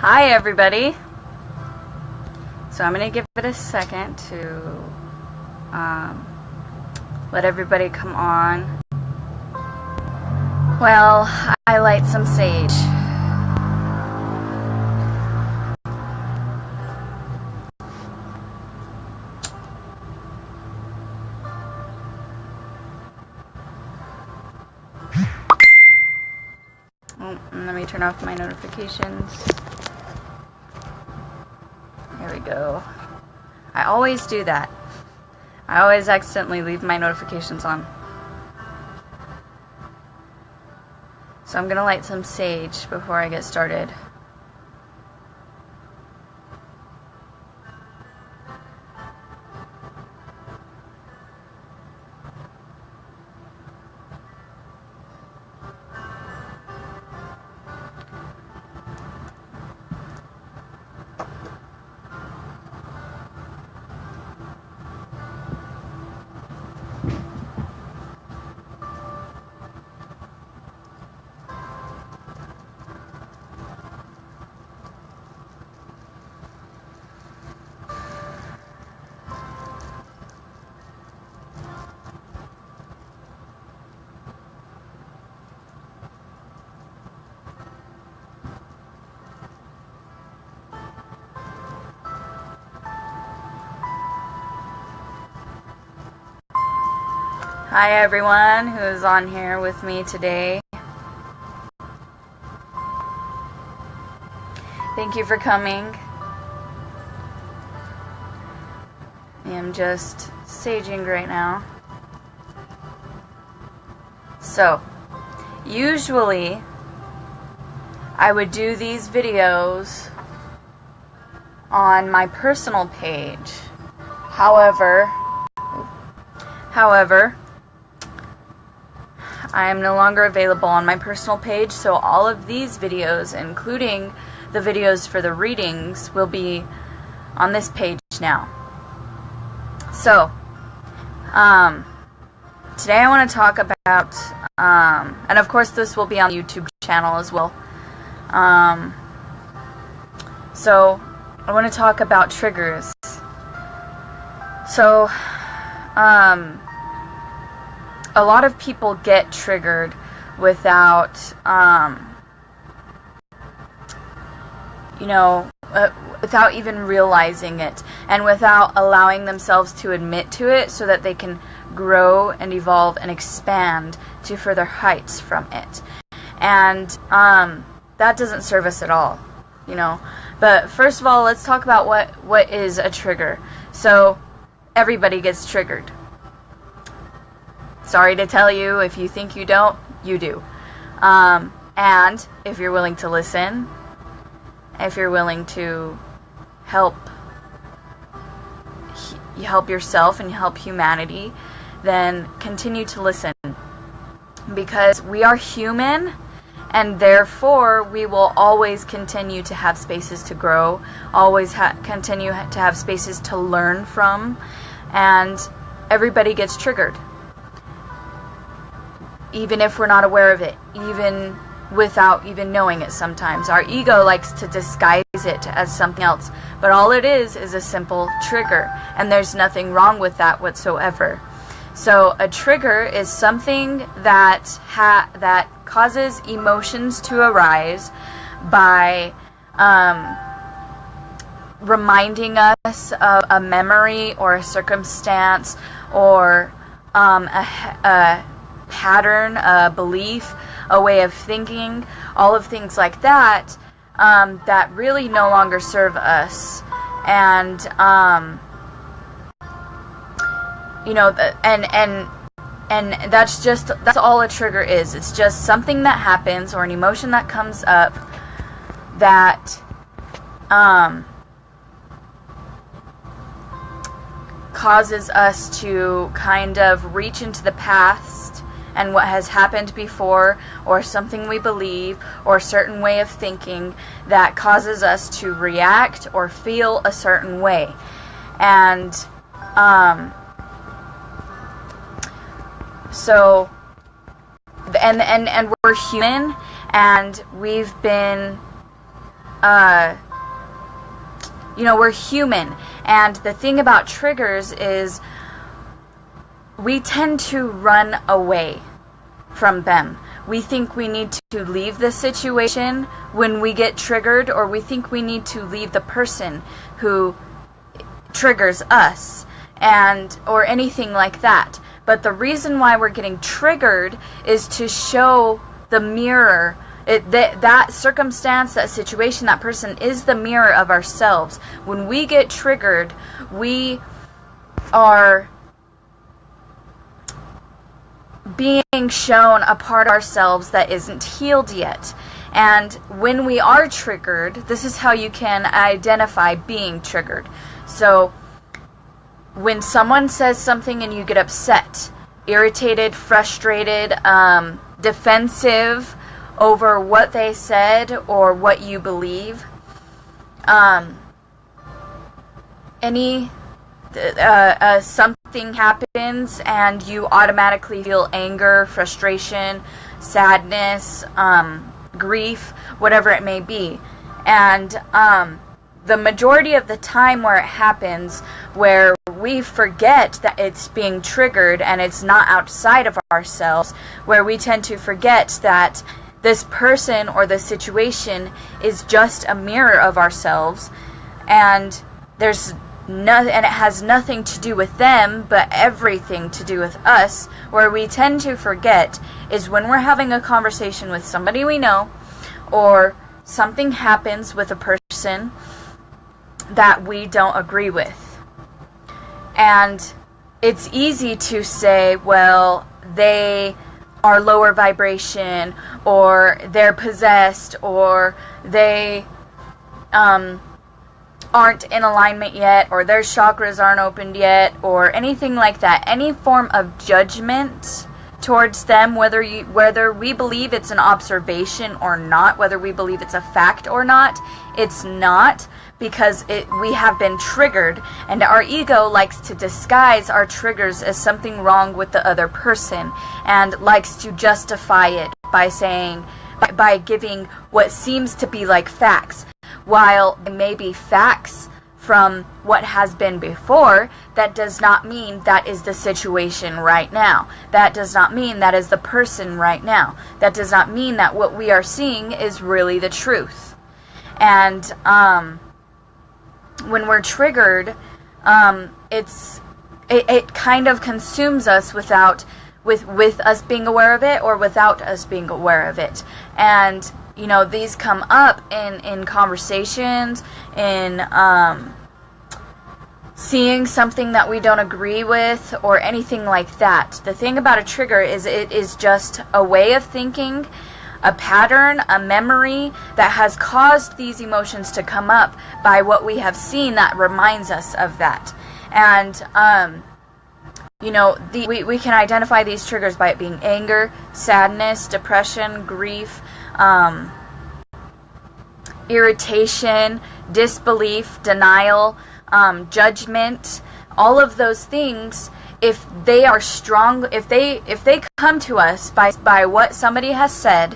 Hi everybody. So I'm going to give it a second to let everybody come on. Well, I light some sage. Oh, and let me turn off my notifications. There we go. I always do that. I always accidentally leave my notifications on. So I'm going to light some sage before I get started. Hi everyone who's on here with me today. Thank you for coming. I am just saging right now. So, usually I would do these videos on my personal page. However, I am no longer available on my personal page, so all of these videos, including the videos for the readings, will be on this page now. So, today I want to talk about, and of course this will be on the YouTube channel as well. So, I want to talk about triggers. So, a lot of people get triggered without, without even realizing it, and without allowing themselves to admit to it so that they can grow and evolve and expand to further heights from it. And that doesn't serve us at all, But first of all, let's talk about what is a trigger. So everybody gets triggered. Sorry to tell you, if you think you don't, you do. And if you're willing to listen, if you're willing to help yourself and help humanity, then continue to listen. Because we are human, and therefore we will always continue to have spaces to grow, always continue to have spaces to learn from, and everybody gets triggered. Even if we're not aware of it, even without even knowing it sometimes. Our ego likes to disguise it as something else, but all it is a simple trigger, and there's nothing wrong with that whatsoever. So a trigger is something that causes emotions to arise by reminding us of a memory or a circumstance or a pattern, a belief, a way of thinking, all of things like that, that really no longer serve us. And and that's all a trigger is. It's just something that happens, or an emotion that comes up that causes us to kind of reach into the past and what has happened before, or something we believe, or a certain way of thinking that causes us to react or feel a certain way. And so and we're human, and we've been we're human. And the thing about triggers is we tend to run away from them. We think we need to leave the situation when we get triggered, or we think we need to leave the person who triggers us, or anything like that. But the reason why we're getting triggered is to show the mirror. That circumstance, that situation, that person is the mirror of ourselves. When we get triggered, we are being shown a part of ourselves that isn't healed yet. And when we are triggered, this is how you can identify being triggered. So when someone says something and you get upset, irritated, frustrated, defensive over what they said or what you believe, something happens and you automatically feel anger, frustration, sadness, grief, whatever it may be. And the majority of the time where it happens, where we forget that it's being triggered and it's not outside of ourselves, where we tend to forget that this person or the situation is just a mirror of ourselves, and it has nothing to do with them, but everything to do with us. Where we tend to forget is when we're having a conversation with somebody we know, or something happens with a person that we don't agree with. And it's easy to say, well, they are lower vibration, or they're possessed, or they aren't in alignment yet, or their chakras aren't opened yet, or anything like that. Any form of judgment towards them, whether we believe it's an observation or not, whether we believe it's a fact or not, it's not, because we have been triggered, and our ego likes to disguise our triggers as something wrong with the other person, and likes to justify it by giving what seems to be like facts. While it may be facts from what has been before, that does not mean that is the situation right now. That does not mean that is the person right now. That does not mean that what we are seeing is really the truth. And when we're triggered, it kind of consumes us with us being aware of it, or without us being aware of it. And these come up in conversations, in seeing something that we don't agree with, or anything like that. The thing about a trigger is it is just a way of thinking, a pattern, a memory that has caused these emotions to come up by what we have seen that reminds us of that. And we can identify these triggers by it being anger, sadness, depression, grief, irritation, disbelief, denial, judgment. All of those things, if they are strong, if they come to us by what somebody has said,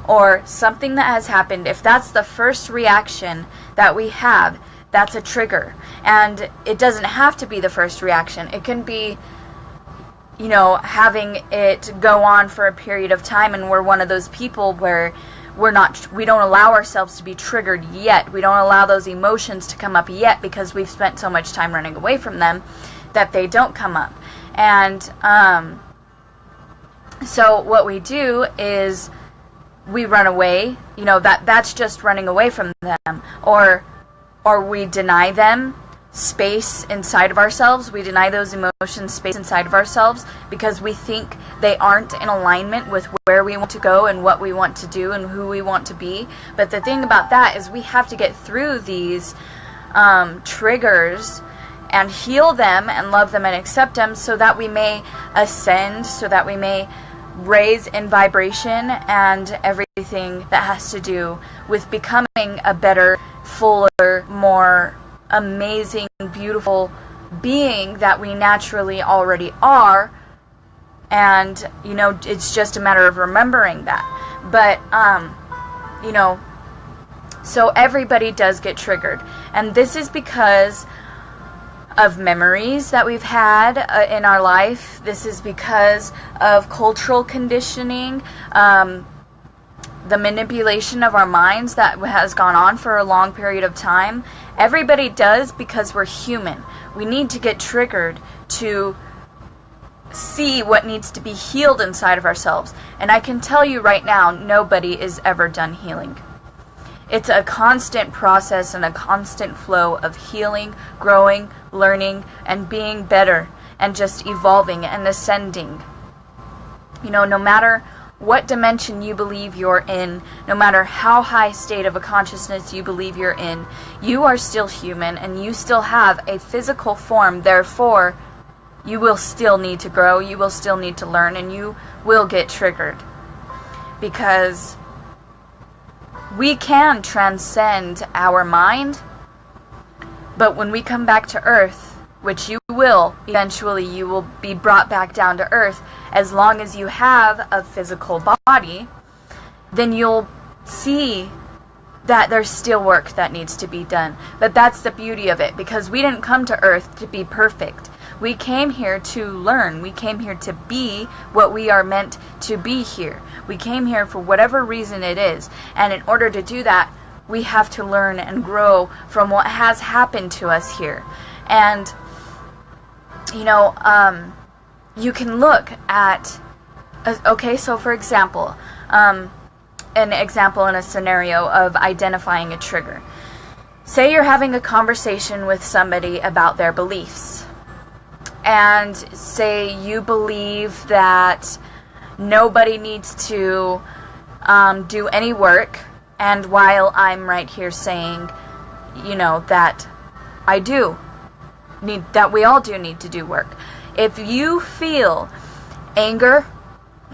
or something that has happened, if that's the first reaction that we have, that's a trigger. And it doesn't have to be the first reaction. It can be having it go on for a period of time, and we're one of those people where we don't allow ourselves to be triggered yet. We don't allow those emotions to come up yet, because we've spent so much time running away from them that they don't come up. And so what we do is we run away. That's just running away from them, or we deny them space inside of ourselves. We deny those emotions space inside of ourselves because we think they aren't in alignment with where we want to go and what we want to do and who we want to be. But the thing about that is we have to get through these triggers and heal them and love them and accept them, so that we may ascend, so that we may raise in vibration, and everything that has to do with becoming a better, fuller, more amazing, beautiful being that we naturally already are. And it's just a matter of remembering that. But So everybody does get triggered. And this is because of memories that we've had in our life. This is because of cultural conditioning, the manipulation of our minds that has gone on for a long period of time. Everybody does, because we're human. We need to get triggered to see what needs to be healed inside of ourselves. And I can tell you right now, nobody is ever done healing. It's a constant process and a constant flow of healing, growing, learning, and being better, and just evolving and ascending. You know, no matter what dimension you believe you're in, no matter how high state of a consciousness you believe you're in, you are still human and you still have a physical form. Therefore, you will still need to grow, you will still need to learn, and you will get triggered. Because we can transcend our mind, but when we come back to earth, which you will, eventually you will be brought back down to earth as long as you have a physical body, then you'll see that there's still work that needs to be done. But that's the beauty of it, because we didn't come to earth to be perfect. We came here to learn. We came here to be what we are meant to be here. We came here for whatever reason it is. And in order to do that, we have to learn and grow from what has happened to us here. And, you know, you can look at, okay, so for example, an example in a scenario of identifying a trigger. Say you're having a conversation with somebody about their beliefs. And say you believe that nobody needs to do any work, and while I'm right here saying, you know, that I do need, that we all do need to do work. If you feel anger,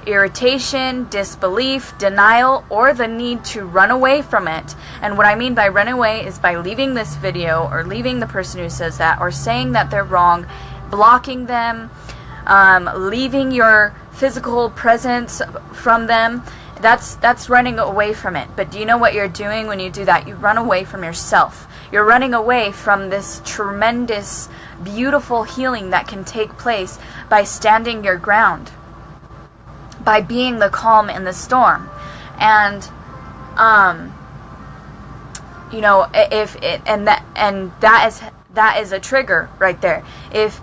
irritation, disbelief, denial, or the need to run away from it, and what I mean by run away is by leaving this video or leaving the person who says that or saying that they're wrong, blocking them, leaving your physical presence from them, that's running away from it. But do you know what you're doing when you do that? You run away from yourself. You're running away from this tremendous, beautiful healing that can take place by standing your ground, by being the calm in the storm. And you know, if it, and that is a trigger right there. If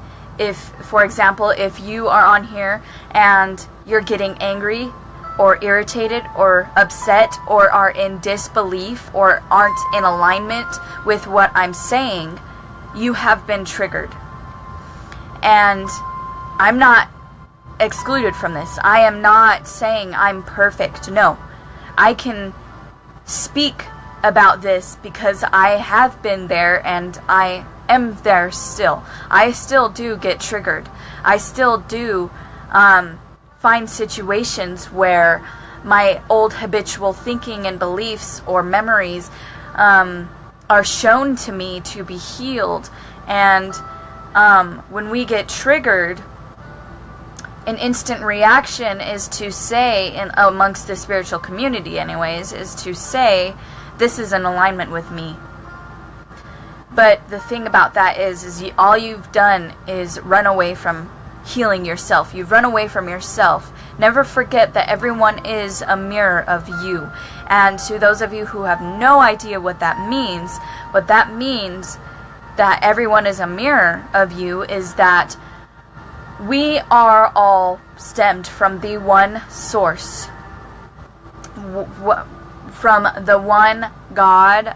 for example, if you are on here and you're getting angry or irritated or upset or are in disbelief or aren't in alignment with what I'm saying, you have been triggered. And I'm not excluded from this. I am not saying I'm perfect. No. I can speak about this because I have been there and I am there still. I still do get triggered. I still do find situations where my old habitual thinking and beliefs or memories are shown to me to be healed. And when we get triggered, an instant reaction is to say, amongst the spiritual community anyways, is to say, this is in alignment with me. But the thing about that is all you've done is run away from healing yourself. You've run away from yourself. Never forget that everyone is a mirror of you. And to those of you who have no idea what that means that everyone is a mirror of you is that we are all stemmed from the one source, from the one God,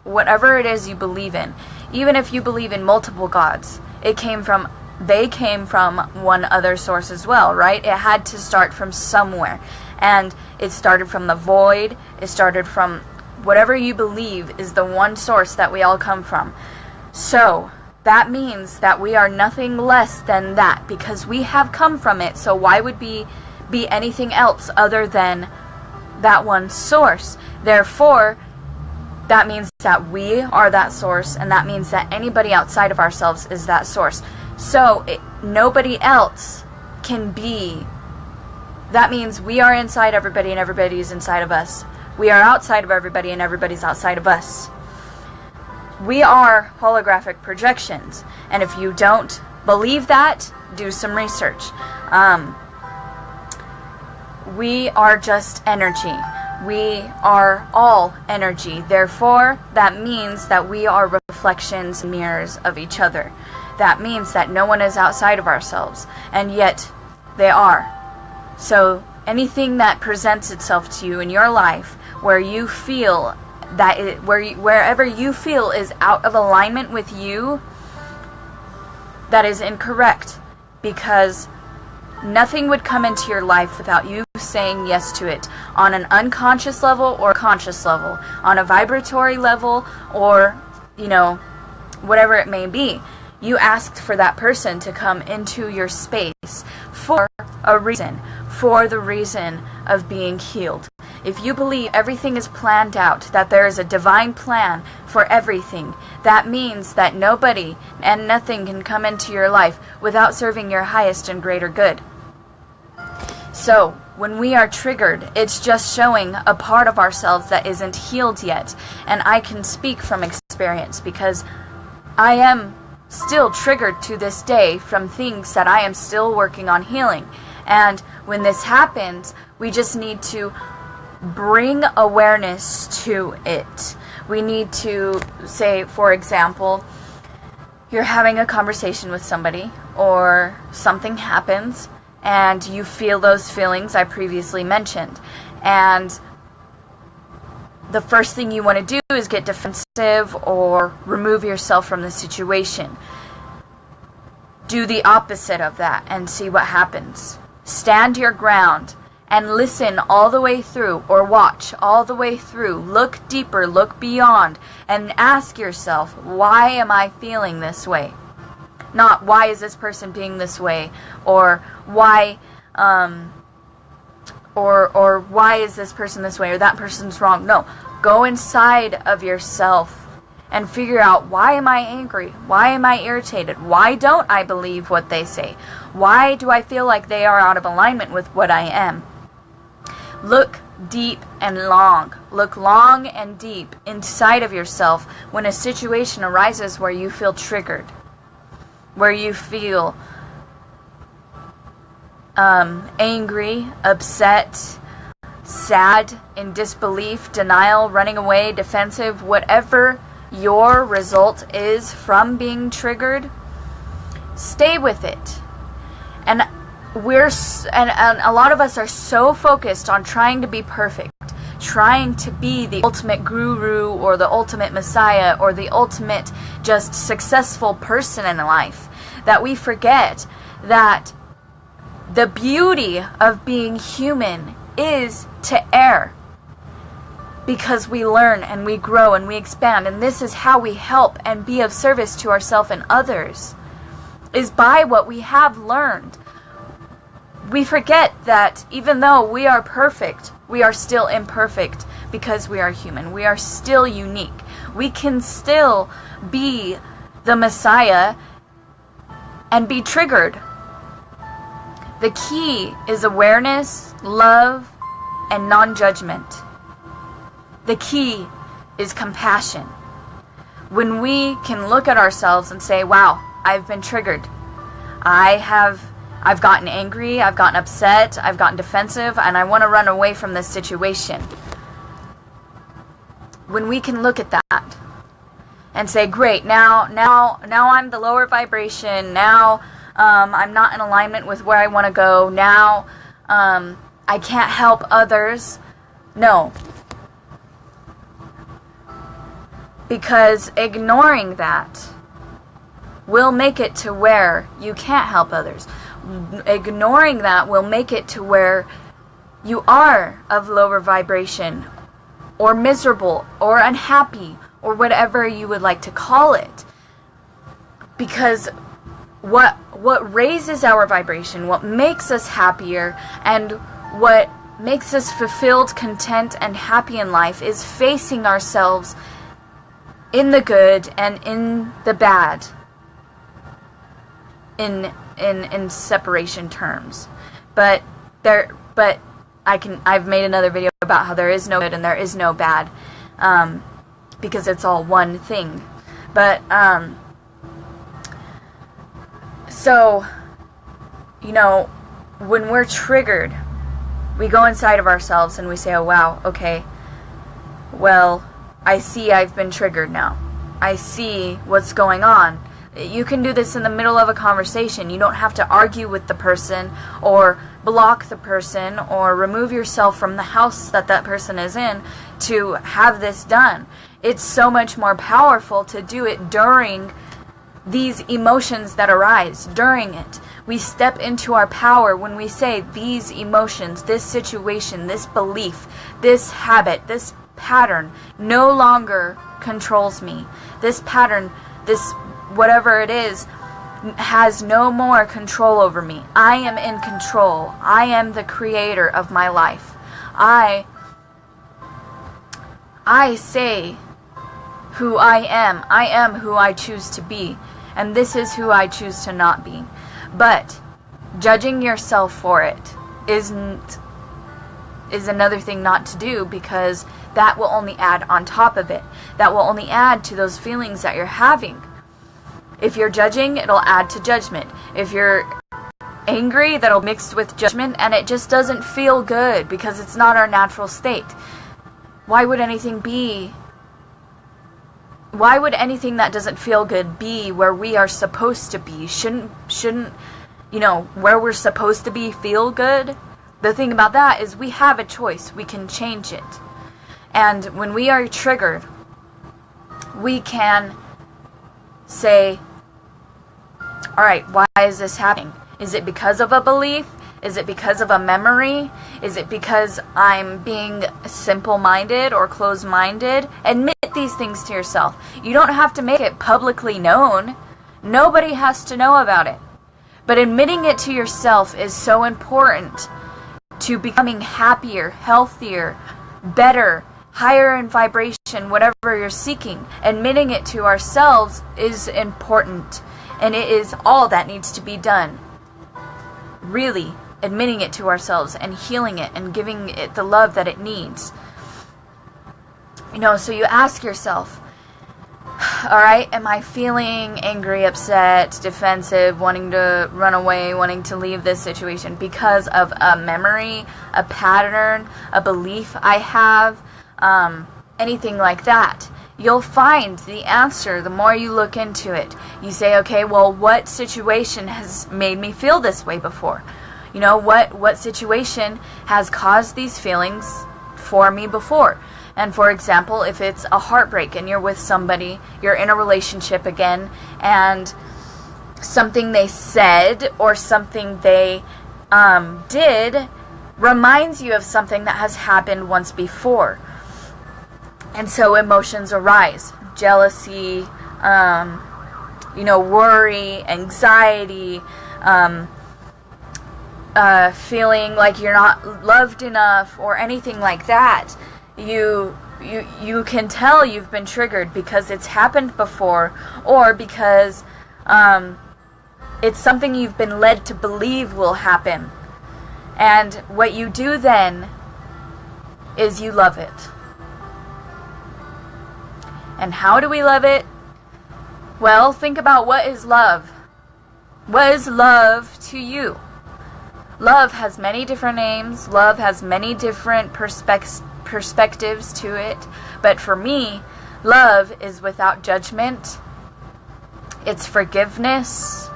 whatever it is you believe in. Even if you believe in multiple gods, they came from one other source as well, right? It had to start from somewhere. And it started from the void. It started from whatever you believe is the one source that we all come from. So that means that we are nothing less than that, because we have come from it. So why would we be anything else other than that one source? Therefore, that means that we are that source, and that means that anybody outside of ourselves is that source. So nobody else can be. That means we are inside everybody and everybody is inside of us. We are outside of everybody and everybody's outside of us. We are holographic projections. And if you don't believe that, do some research. We are just energy. We are all energy. Therefore, that means that we are reflections, mirrors of each other. That means that no one is outside of ourselves, and yet they are. So anything that presents itself to you in your life where you feel that wherever you feel is out of alignment with you, that is incorrect, because nothing would come into your life without you saying yes to it on an unconscious level or conscious level, on a vibratory level, or, whatever it may be. You asked for that person to come into your space for a reason, for the reason of being healed. If you believe everything is planned out, that there is a divine plan for everything, that means that nobody and nothing can come into your life without serving your highest and greater good. So, when we are triggered, it's just showing a part of ourselves that isn't healed yet. And I can speak from experience because I am still triggered to this day from things that I am still working on healing. And when this happens, we just need to bring awareness to it. We need to say, for example, you're having a conversation with somebody or something happens and you feel those feelings I previously mentioned. And the first thing you want to do is get defensive or remove yourself from the situation. Do the opposite of that and see what happens. Stand your ground and listen all the way through, or watch all the way through. Look deeper, look beyond, and ask yourself, why am I feeling this way? Not why is this person being this way, or why or why is this person this way, or that person's wrong. No, go inside of yourself and figure out, why am I angry? Why am I irritated? Why don't I believe what they say? Why do I feel like they are out of alignment with what I am? Look deep and long. Look long and deep inside of yourself when a situation arises where you feel triggered, where you feel angry, upset, sad, in disbelief, denial, running away, defensive, whatever your result is from being triggered, stay with it. And a lot of us are so focused on trying to be perfect, trying to be the ultimate guru or the ultimate messiah or the ultimate just successful person in life, that we forget that the beauty of being human is to err. Because we learn and we grow and we expand, and this is how we help and be of service to ourselves and others, is by what we have learned. We forget that even though we are perfect, we are still imperfect because we are human. We are still unique. We can still be the Messiah and be triggered. The key is awareness, love, and non-judgment. The key is compassion. When we can look at ourselves and say, wow, I've been triggered. I've gotten angry, I've gotten upset, I've gotten defensive, and I want to run away from this situation. When we can look at that and say, great, now I'm the lower vibration, now I'm not in alignment with where I want to go, now I can't help others. No. Because ignoring that will make it to where you can't help others. Ignoring that will make it to where you are of lower vibration, or miserable, or unhappy, or whatever you would like to call it. Because what raises our vibration, what makes us happier, and what makes us fulfilled, content, and happy in life is facing ourselves in the good and in the bad, in separation terms. But I've made another video about how there is no good and there is no bad, because it's all one thing. But, so, you know, when we're triggered, we go inside of ourselves and we say, oh wow, okay, well, I see I've been triggered now. I see what's going on. You can do this in the middle of a conversation. You don't have to argue with the person or block the person or remove yourself from the house that that person is in to have this done. It's so much more powerful to do it during these emotions that arise. During it, we step into our power when we say these emotions, this situation, this belief, this habit, this pattern no longer controls me. This pattern, this whatever it is, has no more control over me. I am in control. I am the creator of my life. I say who I am. I am who I choose to be. And this is who I choose to not be. But judging yourself for it is another thing not to do, because that will only add on top of it. That will only add to those feelings that you're having. If you're judging, it'll add to judgment. If you're angry, that'll mix with judgment, and it just doesn't feel good because it's not our natural state. Why would anything that doesn't feel good be where we are supposed to be? Shouldn't, you know, where we're supposed to be feel good? The thing about that is we have a choice. We can change it. And when we are triggered, we can say, all right, why is this happening? Is it because of a belief? Is it because of a memory? Is it because I'm being simple-minded or closed-minded? Admit these things to yourself. You don't have to make it publicly known. Nobody has to know about it. But admitting it to yourself is so important to becoming happier, healthier, better, higher in vibration, whatever you're seeking. Admitting it to ourselves is important, and it is all that needs to be done. Really admitting it to ourselves and healing it and giving it the love that it needs. You know, so you ask yourself, all right, am I feeling angry, upset, defensive, wanting to run away, wanting to leave this situation because of a memory, a pattern, a belief I have, anything like that? You'll find the answer the more you look into it. You say, okay, well, what situation has made me feel this way before? You know, what situation has caused these feelings for me before? And for example, if it's a heartbreak and you're with somebody, you're in a relationship again, and something they said or something they did reminds you of something that has happened once before. And so emotions arise. Jealousy, you know, worry, anxiety, feeling like you're not loved enough or anything like that. You can tell you've been triggered because it's happened before, or because it's something you've been led to believe will happen. And what you do then is you love it. And how do we love it? Well, think about, what is love? What is love to you? Love has many different names. Love has many different perspectives to it. But for me, love is without judgment. It's forgiveness.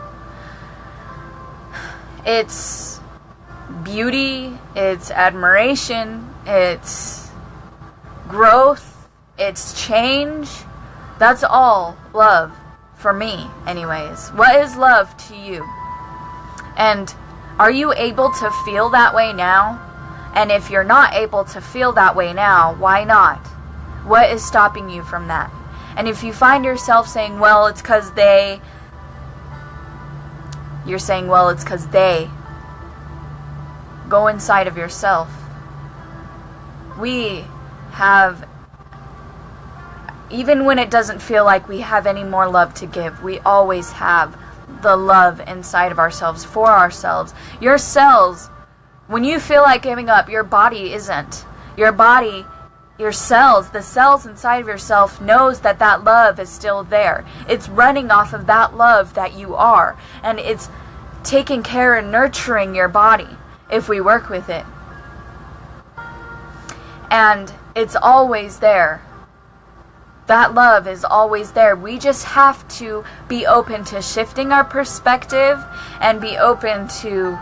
It's beauty. It's admiration. It's growth. It's change. That's all love for me, anyways. What is love to you? And are you able to feel that way now? And if you're not able to feel that way now, why not? What is stopping you from that? And if you find yourself saying, well, it's because they, you're saying, well, it's because they, go inside of yourself. We have, even when it doesn't feel like we have any more love to give, we always have the love inside of ourselves for ourselves. Your cells When you feel like giving up, your body isn't. Your body, your cells, the cells inside of yourself knows that that love is still there. It's running off of that love that you are. And it's taking care and nurturing your body if we work with it. And it's always there. That love is always there. We just have to be open to shifting our perspective and be open to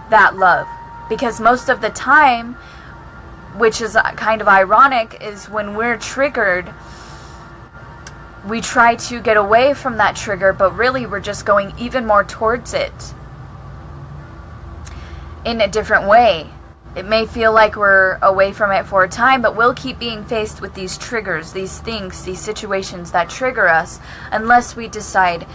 that love. Because most of the time, which is kind of ironic, is when we're triggered, we try to get away from that trigger, but really we're just going even more towards it in a different way. It may feel like we're away from it for a time, but we'll keep being faced with these triggers, these things, these situations that trigger us, unless we decide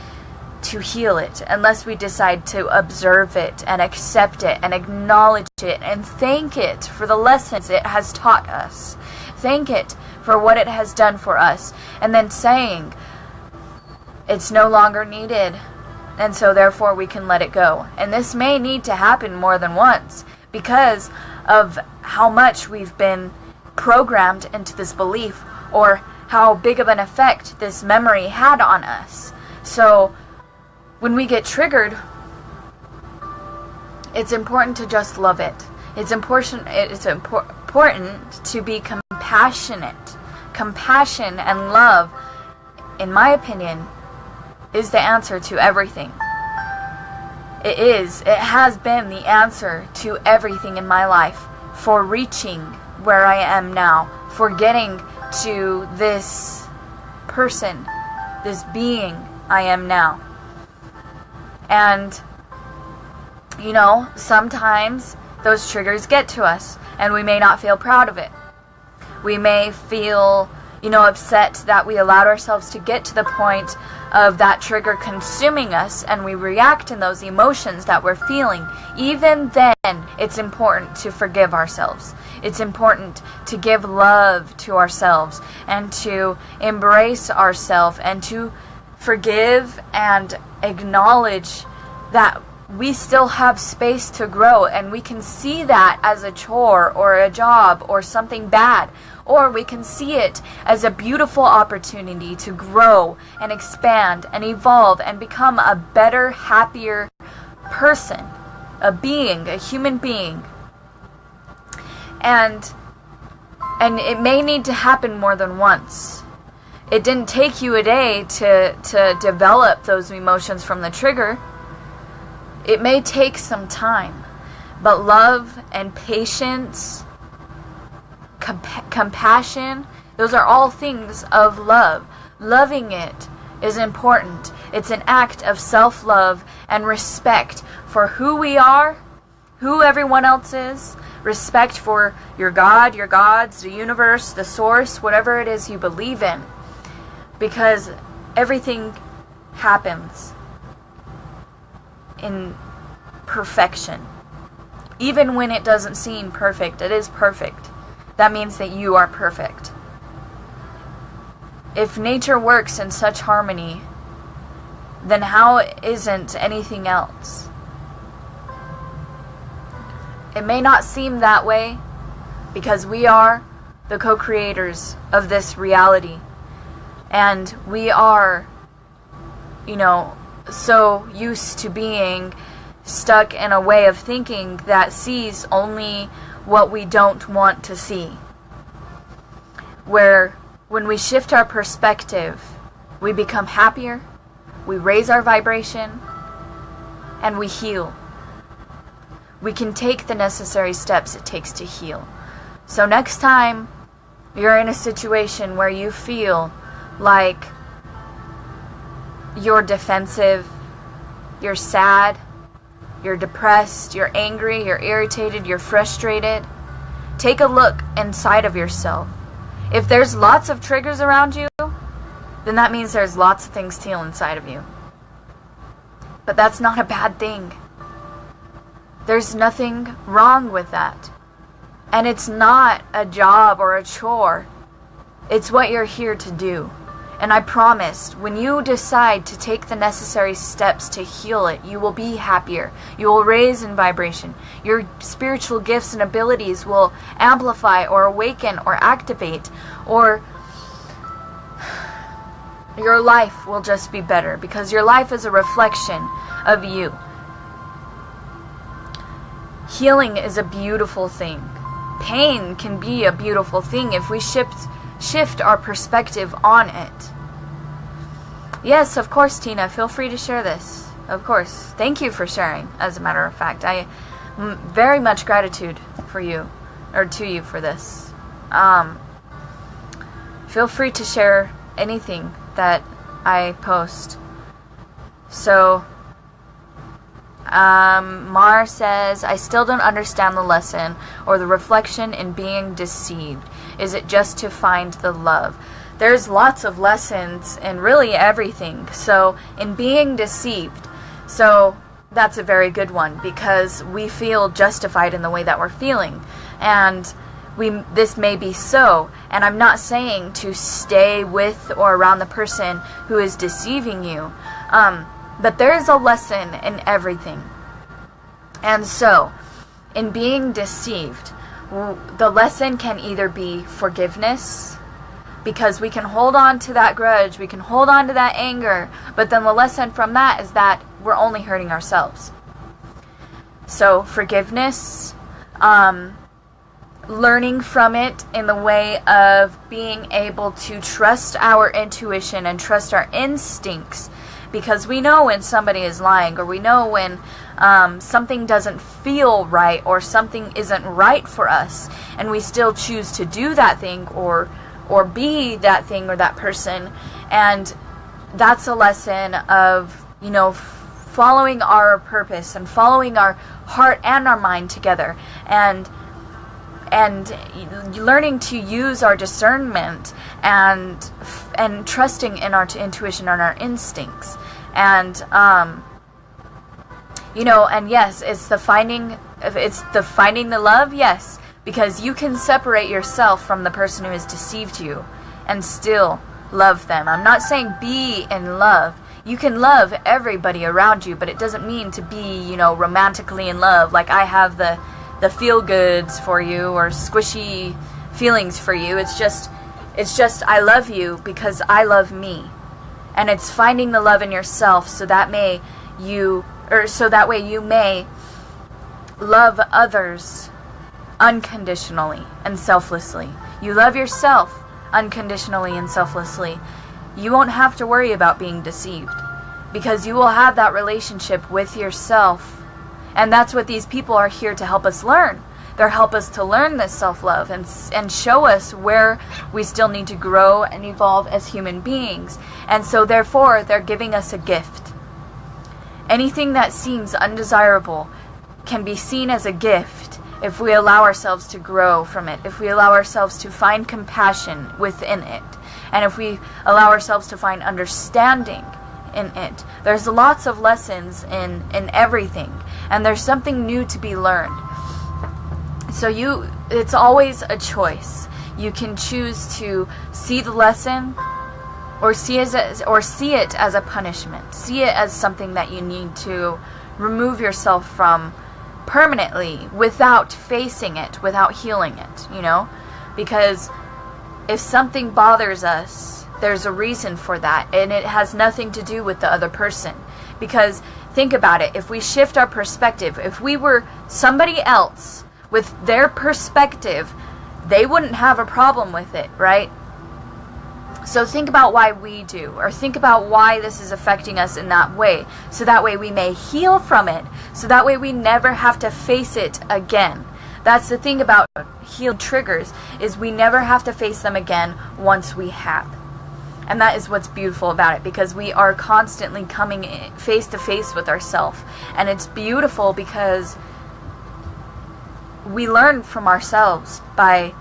to heal it, unless we decide to observe it and accept it and acknowledge it and thank it for the lessons it has taught us. Thank it for what it has done for us. And then saying, it's no longer needed, and so therefore we can let it go. And this may need to happen more than once, because of how much we've been programmed into this belief, or how big of an effect this memory had on us. So when we get triggered, it's important to just love it. It's important to be compassionate. Compassion and love, in my opinion, is the answer to everything. It is. It has been the answer to everything in my life, for reaching where I am now, for getting to this person, this being I am now. And, you know, sometimes those triggers get to us, and we may not feel proud of it. We may feel, upset that we allowed ourselves to get to the point of that trigger consuming us, and we react in those emotions that we're feeling. Even then, it's important to forgive ourselves. It's important to give love to ourselves and to embrace ourselves and to forgive and acknowledge that we still have space to grow, and we can see that as a chore or a job or something bad, or we can see it as a beautiful opportunity to grow and expand and evolve and become a better, happier person, a being, a human being. And it may need to happen more than once. It didn't take you a day to develop those emotions from the trigger. It may take some time, but love and patience, compassion, those are all things of love. Loving it is important. It's an act of self-love and respect for who we are, who everyone else is, respect for your God, your gods, the universe, the source, whatever it is you believe in. Because everything happens in perfection. Even when it doesn't seem perfect, it is perfect. That means that you are perfect. If nature works in such harmony, then how isn't anything else? It may not seem that way because we are the co-creators of this reality. And we are, so used to being stuck in a way of thinking that sees only what we don't want to see. Where when we shift our perspective, we become happier, we raise our vibration, and we heal. We can take the necessary steps it takes to heal. So next time you're in a situation where you feel like you're defensive, you're sad, you're depressed, you're angry, you're irritated, you're frustrated, take a look inside of yourself. If there's lots of triggers around you, then that means there's lots of things to heal inside of you. But that's not a bad thing. There's nothing wrong with that. And it's not a job or a chore. It's what you're here to do. And I promise, when you decide to take the necessary steps to heal it, you will be happier. You will raise in vibration. Your spiritual gifts and abilities will amplify or awaken or activate, or your life will just be better, because your life is a reflection of you. Healing is a beautiful thing. Pain can be a beautiful thing if we shift our perspective on it. Yes, of course, Tina, feel free to share this. Of course. Thank you for sharing, as a matter of fact. I very much gratitude for you, or to you, for this. Feel free to share anything that I post. So, Mar says, I still don't understand the lesson or the reflection in being deceived. Is it just to find the love? There's lots of lessons in really everything. So in being deceived, so that's a very good one, because we feel justified in the way that we're feeling, and this may be so, and I'm not saying to stay with or around the person who is deceiving you, but there is a lesson in everything. And so in being deceived, the lesson can either be forgiveness, because we can hold on to that grudge, we can hold on to that anger, but then the lesson from that is that we're only hurting ourselves. So forgiveness, learning from it in the way of being able to trust our intuition and trust our instincts, because we know when somebody is lying, or we know when something doesn't feel right, or something isn't right for us, and we still choose to do that thing or be that thing or that person. And that's a lesson of, following our purpose and following our heart and our mind together, and learning to use our discernment and trusting in our intuition and our instincts. And and yes, it's the finding the love, yes, because you can separate yourself from the person who has deceived you and still love them. I'm not saying be in love. You can love everybody around you, but it doesn't mean to be, romantically in love. Like I have the feel goods for you, or squishy feelings for you. It's just I love you because I love me. And it's finding the love in yourself, so that way you may love others unconditionally and selflessly. You love yourself unconditionally and selflessly. You won't have to worry about being deceived, because you will have that relationship with yourself. And that's what these people are here to help us learn. They'll help us to learn this self-love and show us where we still need to grow and evolve as human beings. And so therefore, they're giving us a gift. Anything that seems undesirable can be seen as a gift if we allow ourselves to grow from it, if we allow ourselves to find compassion within it, and if we allow ourselves to find understanding in it. There's lots of lessons in everything, and there's something new to be learned. So it's always a choice. You can choose to see the lesson, or see it as a punishment. See it as something that you need to remove yourself from permanently, without facing it, without healing it, because if something bothers us, there's a reason for that, and it has nothing to do with the other person. Because think about it, if we shift our perspective, if we were somebody else with their perspective, they wouldn't have a problem with it, right? So think about why we do, or think about why this is affecting us in that way, so that way we may heal from it, so that way we never have to face it again. That's the thing about healed triggers, is we never have to face them again once we have. And that is what's beautiful about it, because we are constantly coming face to face with ourselves. And it's beautiful because we learn from ourselves by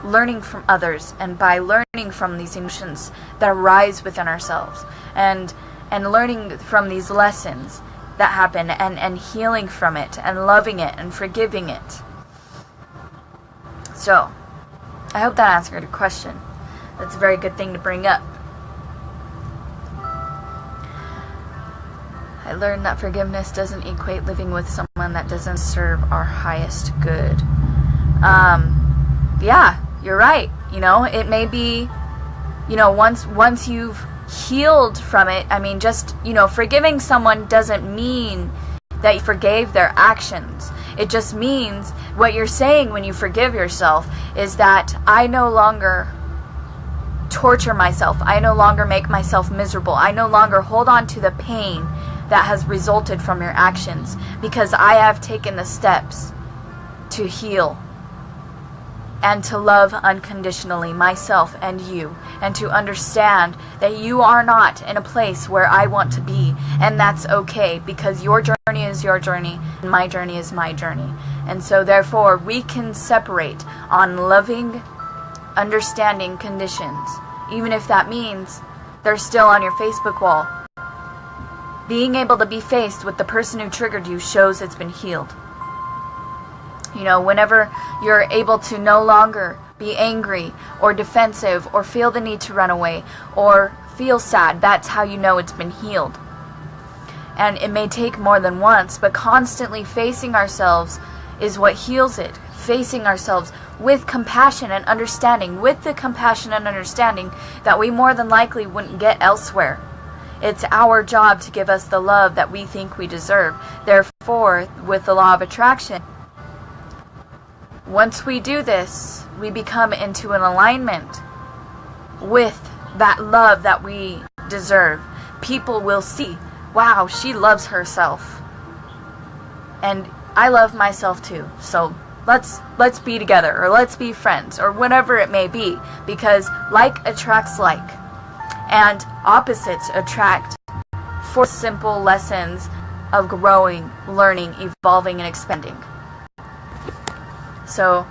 learning from others, and by learning from these emotions that arise within ourselves, and learning from these lessons that happen, and healing from it, and loving it, and forgiving it. So I hope that answered your question. That's a very good thing to bring up. I learned that forgiveness doesn't equate living with someone that doesn't serve our highest good. Yeah, you're right. It may be, once you've healed from it, just, forgiving someone doesn't mean that you forgave their actions. It just means what you're saying when you forgive yourself is that I no longer torture myself. I no longer make myself miserable. I no longer hold on to the pain that has resulted from your actions because I have taken the steps to heal and to love unconditionally myself and you, and to understand that you are not in a place where I want to be, and that's okay, because your journey is your journey and my journey is my journey. And so therefore we can separate on loving, understanding conditions, even if that means they're still on your Facebook wall. Being able to be faced with the person who triggered you shows it's been healed. Whenever you're able to no longer be angry or defensive or feel the need to run away or feel sad, that's how you know it's been healed. And it may take more than once, but constantly facing ourselves is what heals it. Facing ourselves with compassion and understanding, with the compassion and understanding that we more than likely wouldn't get elsewhere. It's our job to give us the love that we think we deserve. Therefore, with the law of attraction, once we do this, we become into an alignment with that love that we deserve. People will see, wow, she loves herself. And I love myself too. So let's be together, or let's be friends, or whatever it may be. Because like attracts like. And opposites attract for simple lessons of growing, learning, evolving, and expanding. So,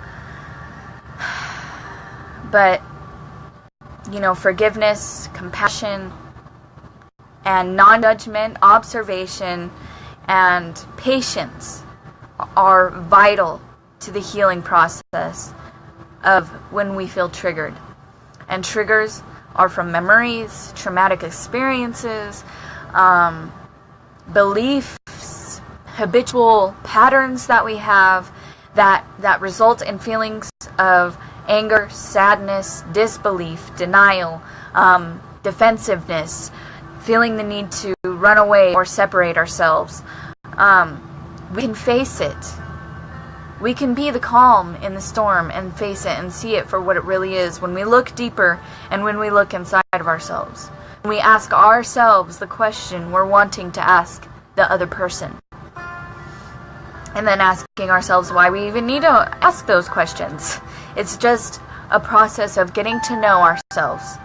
but, forgiveness, compassion, and non-judgment, observation, and patience are vital to the healing process of when we feel triggered. And triggers are from memories, traumatic experiences, beliefs, habitual patterns that we have that result in feelings of anger, sadness, disbelief, denial, defensiveness, feeling the need to run away or separate ourselves. We can face it. We can be the calm in the storm and face it and see it for what it really is when we look deeper and when we look inside of ourselves. When we ask ourselves the question we're wanting to ask the other person. And then asking ourselves why we even need to ask those questions. It's just a process of getting to know ourselves.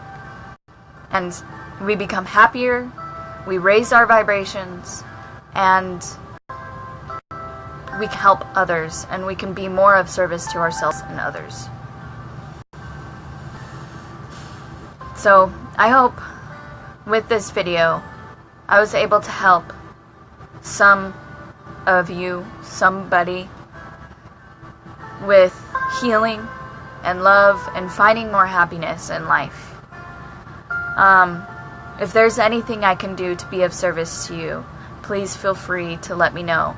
And we become happier, we raise our vibrations, and we can help others, and we can be more of service to ourselves and others. So, I hope with this video, I was able to help some of you, somebody, with healing and love and finding more happiness in life. If there's anything I can do to be of service to you, please feel free to let me know.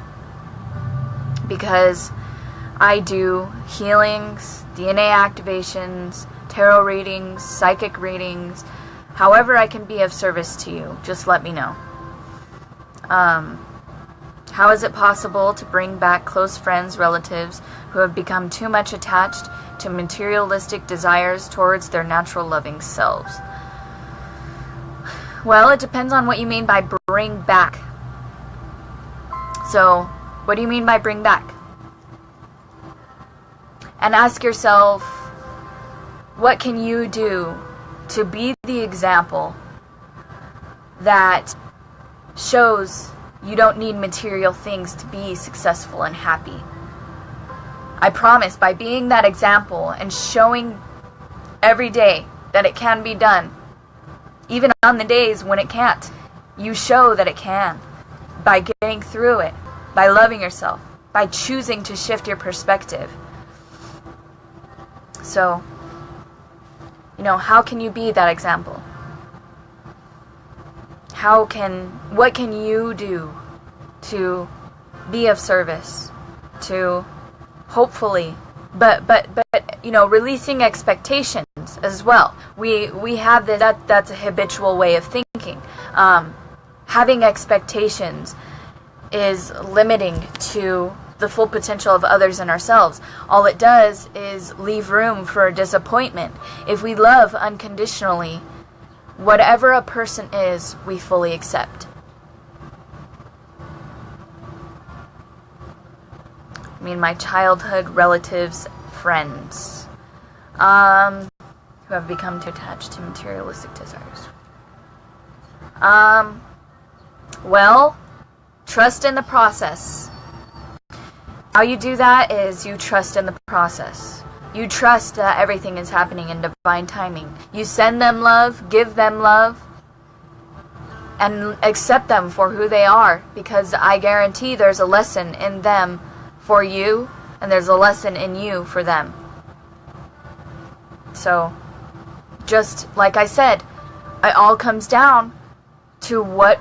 Because I do healings, DNA activations, tarot readings, psychic readings. However I can be of service to you, just let me know. How is it possible to bring back close friends, relatives who have become too much attached to materialistic desires towards their natural loving selves? Well, it depends on what you mean by bring back. So, what do you mean by bring back? And ask yourself, what can you do to be the example that shows you don't need material things to be successful and happy? I promise, by being that example and showing every day that it can be done, even on the days when it can't, you show that it can. By getting through it, by loving yourself, by choosing to shift your perspective. So, how can you be that example? what can you do to be of service, to hopefully, but releasing expectations as well. We have that's a habitual way of thinking. Having expectations is limiting to the full potential of others and ourselves. All it does is leave room for disappointment. If we love unconditionally, whatever a person is, we fully accept. I mean, my childhood relatives, friends, who have become too attached to materialistic desires. Well, trust in the process. How you do that is you trust in the process. You trust that everything is happening in divine timing. You send them love, give them love, and accept them for who they are, because I guarantee there's a lesson in them for you, and there's a lesson in you for them. So, just like I said, it all comes down to what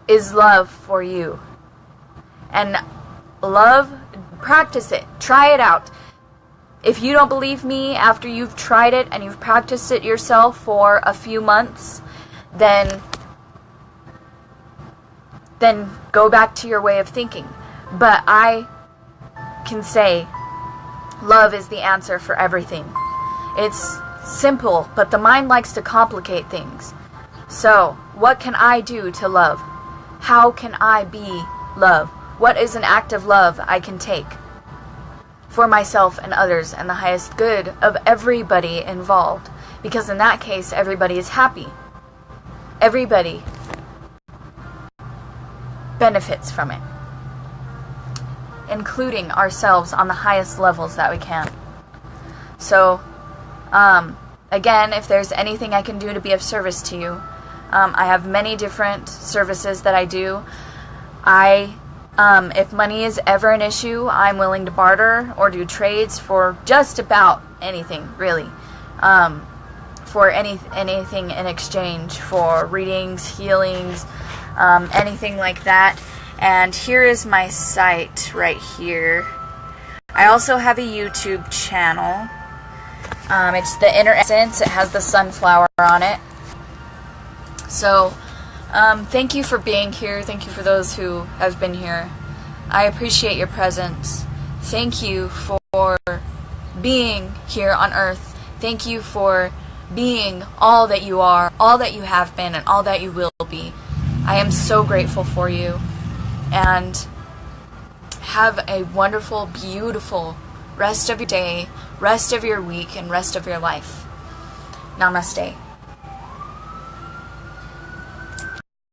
is love for you. And love, practice it. Try it out. If you don't believe me after you've tried it and you've practiced it yourself for a few months, then go back to your way of thinking. But I can say love is the answer for everything. It's simple, but the mind likes to complicate things. So, what can I do to love? How can I be love? What is an act of love I can take for myself and others and the highest good of everybody involved? Because in that case, everybody is happy. Everybody benefits from it, including ourselves on the highest levels that we can. So, again, if there's anything I can do to be of service to you, I have many different services that I do. If money is ever an issue, I'm willing to barter or do trades for just about anything, really. For anything in exchange for readings, healings, anything like that. And here is my site right here. I also have a YouTube channel. It's The Inner Essence. It has the sunflower on it. So, thank you for being here. Thank you for those who have been here. I appreciate your presence. Thank you for being here on earth. Thank you for being all that you are, all that you have been, and all that you will be. I am so grateful for you. And have a wonderful, beautiful rest of your day, rest of your week, and rest of your life. Namaste.